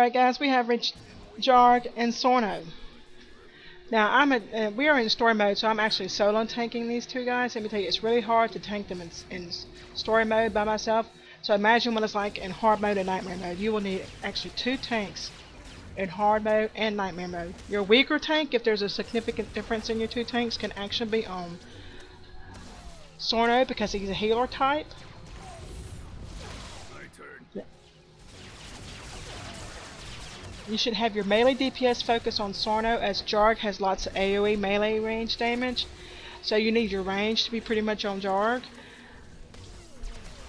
Alright guys, we have reached Jarg and Sorno. Now we are in story mode, so I'm actually solo tanking these two guys. Let me tell you, it's really hard to tank them in story mode by myself. So imagine what it's like in hard mode and nightmare mode. You will need actually two tanks in hard mode and nightmare mode. Your weaker tank, if there's a significant difference in your two tanks, can actually be on Sorno because he's a healer type. You should have your melee DPS focus on Sorno, as Jarg has lots of AoE melee range damage. So you need your range to be pretty much on Jarg.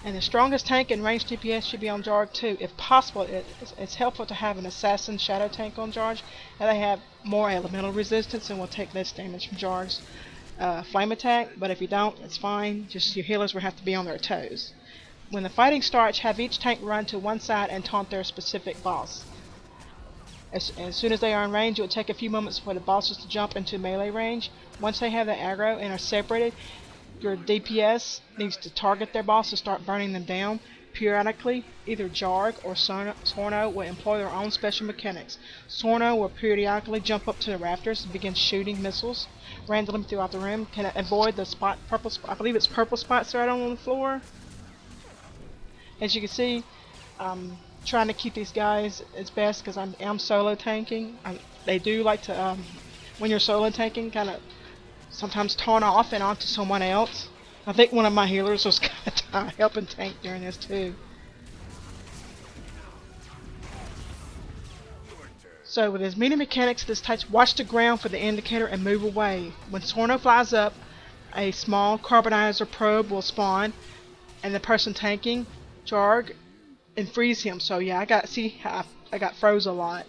And the strongest tank in range DPS should be on Jarg too. If possible, it's helpful to have an assassin shadow tank on Jarg, and they have more elemental resistance and will take less damage from Jarg's flame attack. But if you don't, it's fine. Just your healers will have to be on their toes. When the fighting starts, have each tank run to one side and taunt their specific boss. As soon as they are in range, it will take a few moments for the bosses to jump into melee range. Once they have the aggro and are separated, your DPS needs to target their boss to start burning them down. Periodically, either Jarg or Sorno will employ their own special mechanics. Sorno will periodically jump up to the rafters and begin shooting missiles randomly throughout the room. Can avoid the purple spot. I believe it's purple spots right on the floor. As you can see, trying to keep these guys as best because I'm solo tanking. They do like to, when you're solo tanking, kind of sometimes taunt off and onto someone else. I think one of my healers was kind of helping tank during this too. So with as many mechanics this type, watch the ground for the indicator and move away. When Sorno flies up, a small carbonizer probe will spawn, and the person tanking Jarg and freeze him. So yeah, I got froze a lot.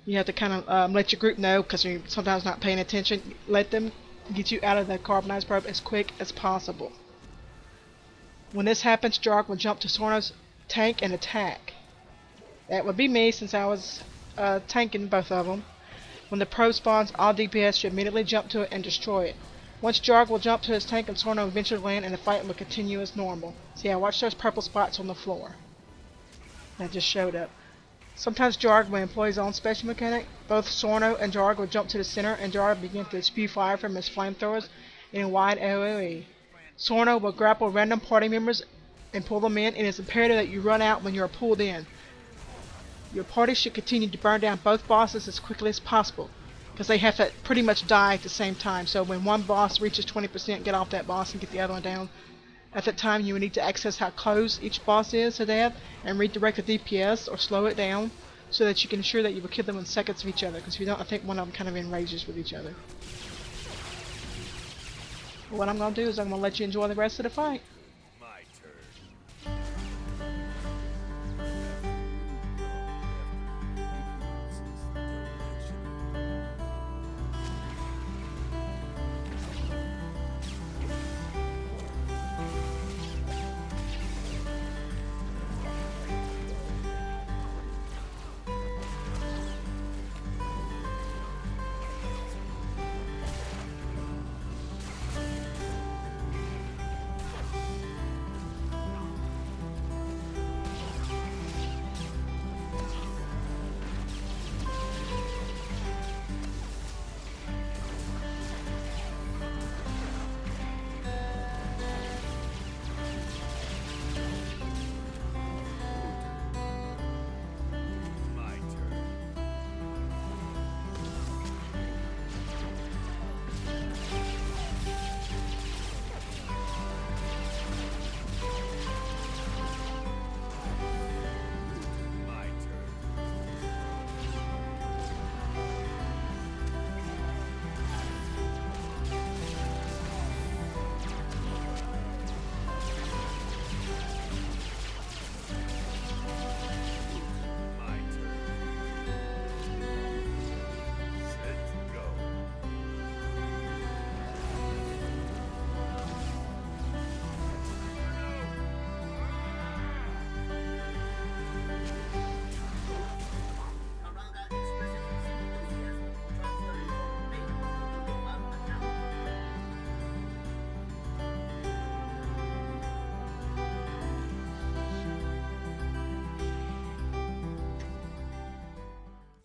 You have to kind of let your group know because you're sometimes not paying attention. Let them get you out of the carbonized probe as quick as possible. When this happens, Jarg will jump to Sorno's tank and attack. That would be me since I was tanking both of them. When the probe spawns, all DPS should immediately jump to it and destroy it. Once Jarg will jump to his tank and Sorno will eventually land, and the fight will continue as normal. See, watch those purple spots on the floor. That just showed up. Sometimes Jarg will employ his own special mechanic. Both Sorno and Jarg will jump to the center, and Jarg will begin to spew fire from his flamethrowers in wide AoE. Sorno will grapple random party members and pull them in. It is imperative that you run out when you are pulled in. Your party should continue to burn down both bosses as quickly as possible, because they have to pretty much die at the same time. So when one boss reaches 20%, get off that boss and get the other one down. At that time, you will need to access how close each boss is to death and redirect the DPS or slow it down so that you can ensure that you will kill them in seconds of each other, because if you don't, I think one of them kind of enrages with each other. What I'm going to do is I'm going to let you enjoy the rest of the fight.